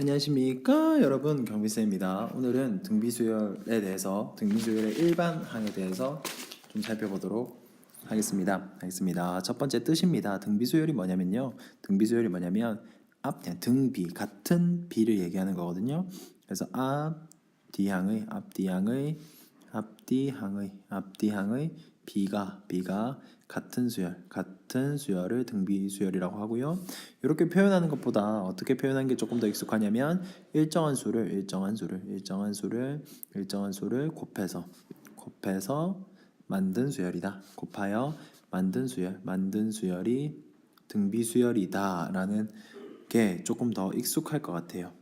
안녕하십니까 여러분, 경비쌤입니다. 오늘은 등비수열에 대해서 등비수열의 일반항에 대해서 좀 살펴보도록 하겠습니다. 첫 번째 뜻입니다. 등비수열이 뭐냐면요, 등비수열이 뭐냐면 등비, 같은 비를 얘기하는 거거든요. 그래서 앞뒤항의 비가 같은 수열을 등비수열이라고 하고요. 이렇게 표현하는 것보다 어떻게 표현하는 게 조금 더 익숙하냐면 일정한 수를 곱해서 만든 수열이다. 곱하여 만든 수열이 등비수열이다라는 게 조금 더 익숙할 것 같아요.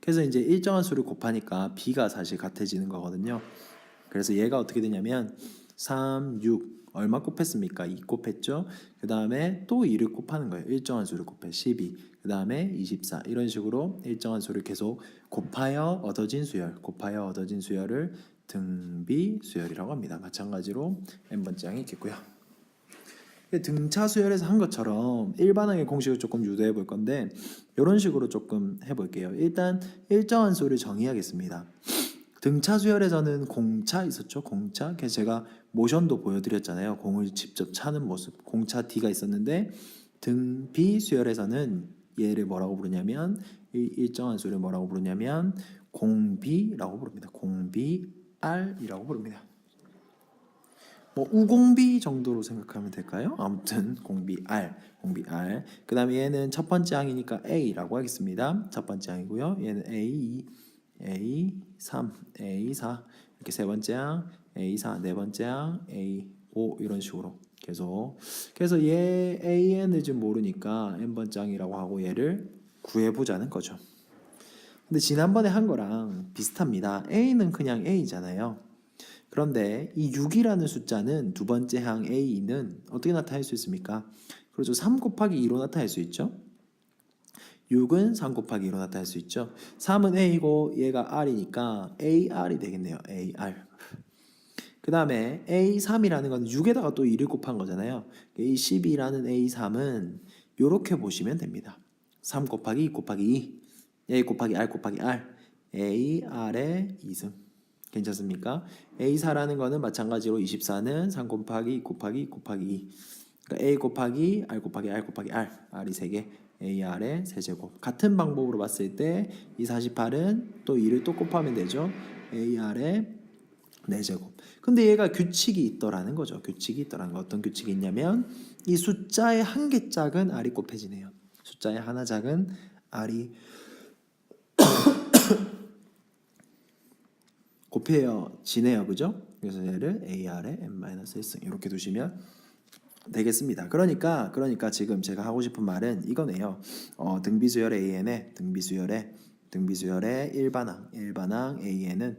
그래서 이제 일정한 수를 곱하니까 b가 사실 같아지는 거거든요. 그래서 얘가 어떻게 되냐면 3, 6 얼마 곱했습니까? 2 곱했죠. 그 다음에 또 2를 곱하는 거예요. 일정한 수를 곱해 12, 그 다음에 24, 이런 식으로 일정한 수를 계속 곱하여 얻어진 수열을 등비수열이라고 합니다. 마찬가지로 n번째 항이 있겠고요. 등차 수열에서 한 것처럼 일반항의 공식을 조금 유도해 볼 건데 이런 식으로 조금 해볼게요. 일단 일정한 수를 정의하겠습니다. 등차 수열에서는 공차 있었죠. 그래서 제가 모션도 보여드렸잖아요. 공을 직접 차는 모습, 공차 D가 있었는데 등비 수열에서는 얘를 뭐라고 부르냐면 일정한 수를 뭐라고 부르냐면 공비라고 부릅니다. 공비R이라고 부릅니다. 뭐 우공비 정도로 생각하면 될까요? 아무튼 공비R. 그 다음에 얘는 첫 번째 항이니까 A라고 하겠습니다. 첫 번째 항이고요. 얘는 A3, A4 이렇게 세 번째 항, A4 네 번째 항, A5 이런 식으로 계속. 그래서 얘 AN을 지금 모르니까 n번째 항이라고 하고 얘를 구해보자는 거죠. 근데 지난번에 한 거랑 비슷합니다. A는 그냥 A잖아요. 그런데 이 6이라는 숫자는 두 번째 항 A는 어떻게 나타낼 수 있습니까? 그렇죠. 3 곱하기 2로 나타낼 수 있죠. 6은 3 곱하기 2로 나타낼 수 있죠. 3은 A고 얘가 R이니까 AR이 되겠네요. AR. 그 다음에 A3이라는 건 6에다가 또 2를 곱한 거잖아요. A12라는 A3은 이렇게 보시면 됩니다. 3 곱하기 2 곱하기 2 A 곱하기 R 곱하기 R AR의 2승. 괜찮습니까? A4라는 거는 마찬가지로 24는 3 곱하기 2 곱하기 2 곱하기 2. 그러니까 A 곱하기 R 곱하기 R 곱하기 R, R이 3개, AR의 3제곱. 같은 방법으로 봤을 때 이 48은 또 2를 또 곱하면 되죠. AR의 4제곱. 근데 얘가 규칙이 있더라는 거죠. 어떤 규칙이 있냐면 이 숫자의 한 개 짝은 R이 곱해지네요. 숫자의 하나 작은 R이 곱해지네요. 그죠? 그래서 얘를 AR의 n-1승 이렇게 두시면 되겠습니다. 그러니까 지금 제가 하고 싶은 말은 이거네요. 등비수열의 등비수열의 일반항 AN은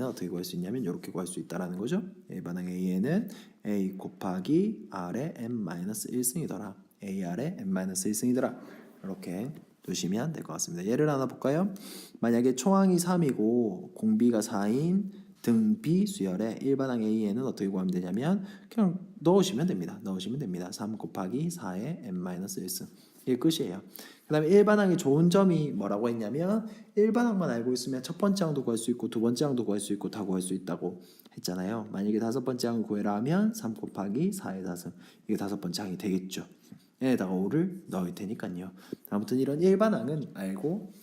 어떻게 구할 수 있냐면 이렇게 구할 수 있다라는 거죠. 일반항 AN은 A 곱하기 R의 n-1승이더라. AR의 n-1승이더라. 이렇게 두시면 될 것 같습니다. 예를 하나 볼까요? 만약에 초항이 3이고 공비가 4인 등비 수열의 일반항 A에는 어떻게 구하면 되냐면 그냥 넣으시면 됩니다. 3 곱하기 4의 n-1승. 이게 끝이에요. 그 다음에 일반항의 좋은 점이 뭐라고 했냐면 일반항만 알고 있으면 첫 번째 항도 구할 수 있고 두 번째 항도 구할 수 있고 다 구할 수 있다고 했잖아요. 만약에 다섯 번째 항을 구해라 하면 3 곱하기 4의 4승. 이게 다섯 번째 항이 되겠죠. 얘에다가 5를 넣을 테니까요. 아무튼 이런 일반항은 알고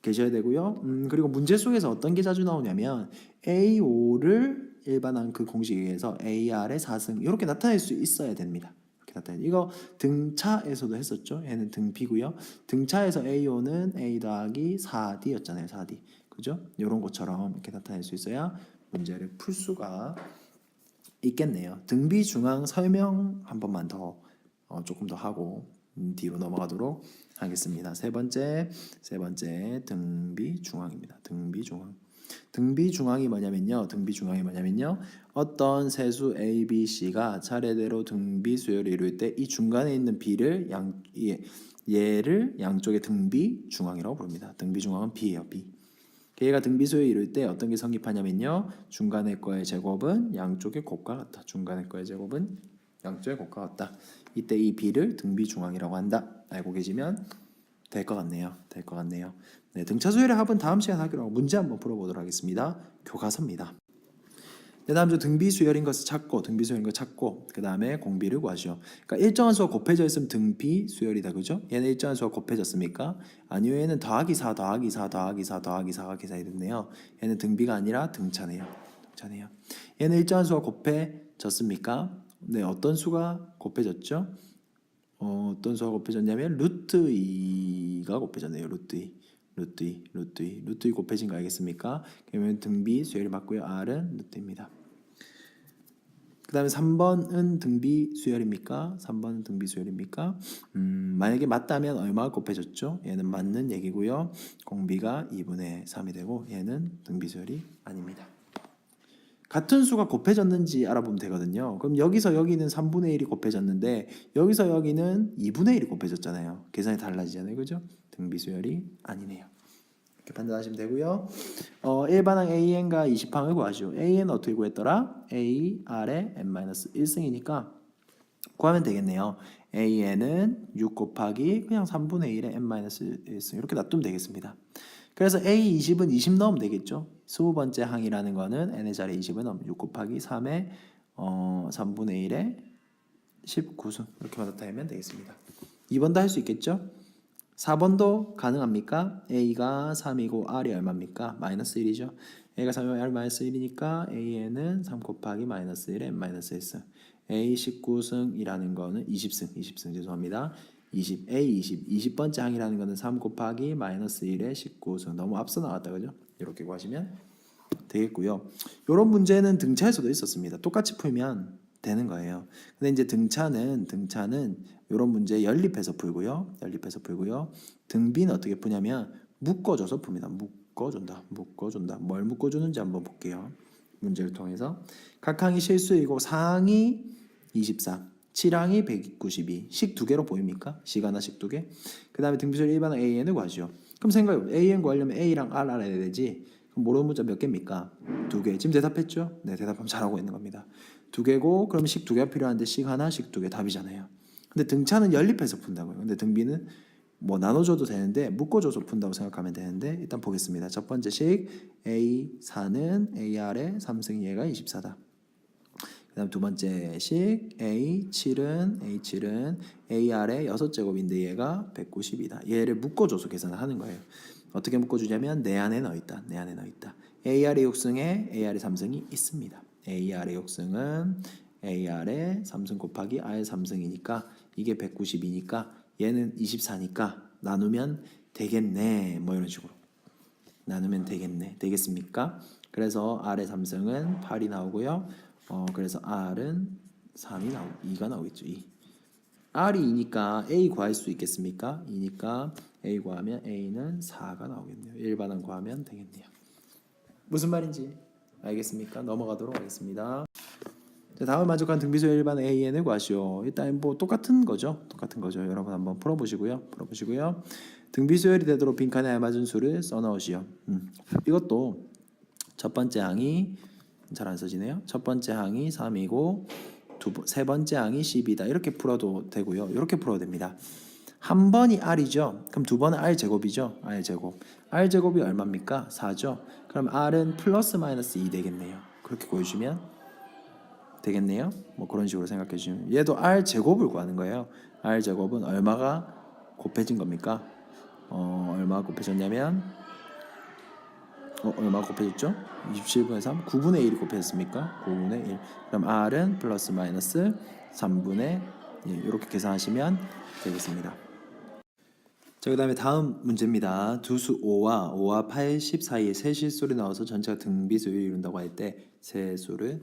계셔야 되고요. 그리고 문제 속에서 어떤 게 자주 나오냐면 A5를 일반항 그 공식에 의해서 AR의 4승 이렇게 나타낼 수 있어야 됩니다. 이렇게 나타내. 이거 등차에서도 했었죠. 얘는 등비고요. 등차에서 A5는 A 더하기 4D였잖아요. 4D. 그죠? 이런 것처럼 이렇게 나타낼 수 있어야 문제를 풀 수가 있겠네요. 등비 중앙 설명 한 번만 더 조금 더 하고 뒤로 넘어가도록 하겠습니다. 세 번째 등비 중앙입니다. 등비 중앙이 뭐냐면요. 어떤 세수 A, B, C가 차례대로 등비 수열을 이룰 때 이 중간에 있는 B를 얘를 양쪽의 등비 중앙이라고 부릅니다. 등비 중앙은 B예요. B. 얘가 등비수열을 이룰 때 어떤 게 성립하냐면요. 중간의 거의 제곱은 양쪽의 곱과 같다. 이때 이 B를 등비중앙이라고 한다. 알고 계시면 될 것 같네요. 될 것 같네요. 네, 등차 수열의 합은 다음 시간에 하기로 하고 문제 한번 풀어보도록 하겠습니다. 교과서입니다. 네, 다음 주 등비 수열인 것을 찾고 등비 수열인 거 찾고 그 다음에 공비를 구하시오. 그러니까 일정한 수가 곱해져 있으면 등비 수열이다, 그죠? 얘는 일정한 수가 곱해졌습니까? 아니요, 얘는 더하기 4 더하기 4 더하기 4 더하기 4가 계산이 됐네요. 얘는 등비가 아니라 등차네요. 등차네요. 얘는 일정한 수가 곱해졌습니까? 네, 어떤 수가 곱해졌죠? 어떤 수가 곱해졌냐면 루트 2가 곱해졌네요. 루트 2 곱해진 거 알겠습니까? 그러면 등비 수열이 맞고요. R은 루트입니다. 그 다음에 3번은 등비 수열입니까? 3번은 등비 수열입니까? 만약에 맞다면 얼마가 곱해졌죠? 얘는 맞는 얘기고요. 공비가 2분의 3이 되고 얘는 등비 수열이 아닙니다. 같은 수가 곱해졌는지 알아보면 되거든요. 그럼 여기서 여기는 3분의 1이 곱해졌는데 여기서 여기는 2분의 1이 곱해졌잖아요. 계산이 달라지잖아요. 그죠? 등비수열이 아니네요. 이렇게 판단하시면 되고요. 1반항 AN과 20항을 구하시오. AN 어떻게 구했더라? A, R에 n-1승이니까 구하면 되겠네요. AN은 6 곱하기 그냥 3분의 1에 n-1승 이렇게 놔두면 되겠습니다. 그래서 A20은 20 넣으면 되겠죠. 20번째 항이라는 거는 n의 자리에 20을 넣으면 6 곱하기 3에 3분의 1에 19승 이렇게 나타내면 되겠습니다. 2번도 할 수 있겠죠. 4번도 가능합니까? A가 3이고 R이 얼마입니까? 마이너스 1이죠. A가 3이고 R 마이너스 1이니까 AN은 3 곱하기 마이너스 1에 마이너스 1승. A 19승이라는 거는 20승 죄송합니다. 20, A 20번째 항이라는 거는 3 곱하기 마이너스 1에 19승. 너무 앞서 나왔다, 그죠? 이렇게 구하시면 되겠고요. 이런 문제는 등차에서도 있었습니다. 똑같이 풀면 되는 거예요. 근데 이제 등차는 이런 문제 연립해서 풀고요. 등비는 어떻게 푸냐면 묶어줘서 풉니다. 묶어준다. 뭘 묶어주는지 한번 볼게요. 문제를 통해서 각 항이 실수이고 상이 24, 7항이 192, 식 두 개로 보입니까? 식 하나씩 두 개. 그 다음에 등비수열 1반항 AN을 구하죠. 그럼 생각해보세요. AN 구하려면 A랑 R 알아야 되지. 그럼 모르는 문자 몇 개입니까? 두 개. 지금 대답했죠? 네, 대답하면 잘하고 있는 겁니다. 두 개고 그럼 식 두 개가 필요한데 식 하나, 식 두 개 답이잖아요. 근데 등차는 연립해서 푼다고요. 근데 등비는 뭐 나눠줘도 되는데 묶어줘서 푼다고 생각하면 되는데 일단 보겠습니다. 첫 번째 식 A4는 AR의 3승 얘가 24다. 그 다음 두 번째 식 A7은 AR의 6제곱인데 얘가 190이다. 얘를 묶어줘서 계산을 하는 거예요. 어떻게 묶어주냐면 내 안에 넣어있다. AR의 6승에 AR의 3승이 있습니다. AR의 6승은 AR의 3승 곱하기 R 3승이니까 이게 190이니까 얘는 24니까 나누면 되겠네. 뭐 이런 식으로 나누면 되겠네. 되겠습니까? 그래서 R의 3승은 8이 나오고요. 그래서 R은 2가 나오겠죠. 2. R이 2니까 A 구할 수 있겠습니까? 2니까 A 구하면 A는 4가 나오겠네요. 일반항 구하면 되겠네요. 무슨 말인지 알겠습니까? 넘어가도록 하겠습니다. 자, 다음 만족한 등비수열 일반 AN을 구하시오. 일단 뭐 똑같은 거죠. 여러분 한번 풀어보시고요. 등비수열이 되도록 빈칸에 알맞은 수를 써넣으시오. 이것도 첫 번째 항이 잘 안 써지네요. 첫 번째 항이 3이고 세 번째 항이 10이다. 이렇게 풀어도 되고요. 이렇게 풀어도 됩니다. 한 번이 R이죠. 그럼 두 번은 R 제곱이죠. R 제곱이 얼마입니까? 4죠. 그럼 R은 플러스 마이너스 2 되겠네요. 그렇게 구해주시면 되겠네요. 뭐 그런 식으로 생각해 주시면 얘도 R 제곱을 구하는 거예요. R 제곱은 얼마가 곱해진 겁니까? 얼마가 곱해졌냐면 얼마가 곱해졌죠? 27분의 3, 9분의 1이 곱해졌습니까? 9분의 1. 그럼 R은 플러스 마이너스 3분의 1 이렇게 계산하시면 되겠습니다. 자, 그 다음에 다음 문제입니다. 두수 5와 80 사이에 세 실수를 넣어서 전체가 등비수를 이룬다고 할 때 세 수를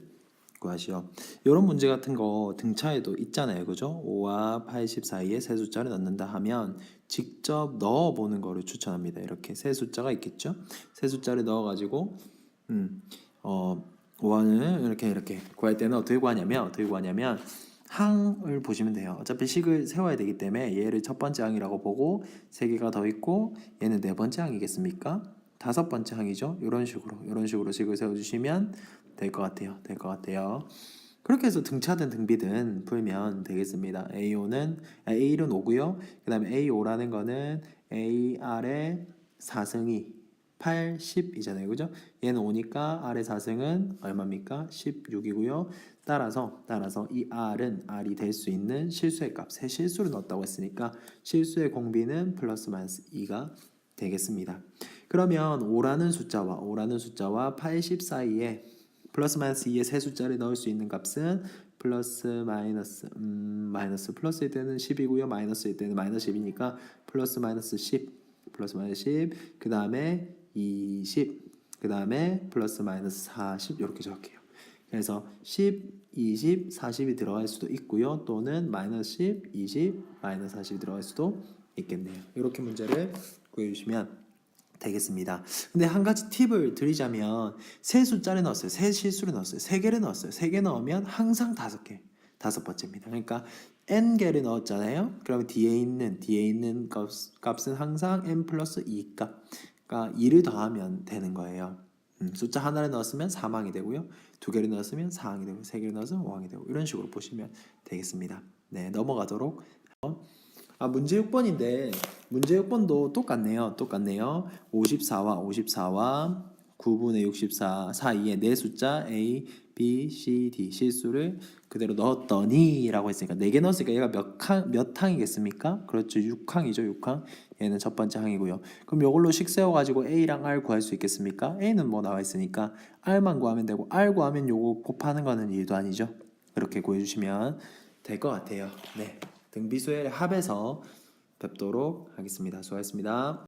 구하시오. 이런 문제 같은 거 등차에도 있잖아요. 그죠? 5와 80 사이에 세 숫자를 넣는다 하면 직접 넣어보는 거를 추천합니다. 이렇게 세 숫자가 있겠죠? 세 숫자를 넣어가지고 5와는 이렇게 구할 때는 어떻게 구하냐면 항을 보시면 돼요. 어차피 식을 세워야 되기 때문에 얘를 첫 번째 항이라고 보고 세 개가 더 있고 얘는 네 번째 항이겠습니까? 다섯 번째 항이죠. 이런 식으로 식을 세워주시면 될 것 같아요. 그렇게 해서 등차든 등비든 풀면 되겠습니다. A5는 A1은 5고요. 그 다음에 A5라는 거는 AR의 4승이 8, 10이잖아요. 그죠? 얘는 5니까 R의 4승은 얼마입니까? 16이고요. 따라서 이 R이 될 수 있는 실수의 값, 세 실수를 넣었다고 했으니까 실수의 공비는 플러스 마이너스 2가 되겠습니다. 그러면 5라는 숫자와 80 사이에 플러스 마이너스 2의 세 숫자를 넣을 수 있는 값은 플러스 마이너스 플러스일 때는 10이고요. 마이너스일 때는 마이너스 10이니까 플러스 마이너스 10 그 다음에 20 그 다음에 플러스 마이너스 40 이렇게 적을게요. 그래서 10, 20, 40이 들어갈 수도 있고요. 또는 마이너스 10, 20, 마이너스 40이 들어갈 수도 있겠네요. 이렇게 문제를 구해주시면 되겠습니다. 근데 한 가지 팁을 드리자면 세 숫자를 넣었어요. 세 실수를 넣었어요. 세 개를 넣었어요. 세 개 넣으면 항상 다섯 번째입니다. 그러니까 n 개를 넣었잖아요. 그러면 뒤에 있는 값은 항상 n 플러스 2 값. 그러니까 2를 더하면 되는 거예요. 숫자 하나를 넣었으면 3항이 되고요. 두 개를 넣었으면 4항이 되고 세 개를 넣어서 5항이 되고 이런 식으로 보시면 되겠습니다. 네, 넘어가도록. 문제 6번인데 문제 6번도 똑같네요. 54와 9분의 64 사이에 네 숫자 A, B, C, D 실수를 그대로 넣었더니 라고 했으니까 4개 넣었으니까 얘가 몇 항이겠습니까? 그렇죠. 6항이죠. 6항. 얘는 첫 번째 항이고요. 그럼 이걸로 식 세워가지고 A랑 R 구할 수 있겠습니까? A는 뭐 나와 있으니까 R만 구하면 되고 R 구하면 요거 곱하는 거는 일도 아니죠. 그렇게 구해주시면 될 것 같아요. 네. 등비수의 합에서 뵙도록 하겠습니다. 수고하셨습니다.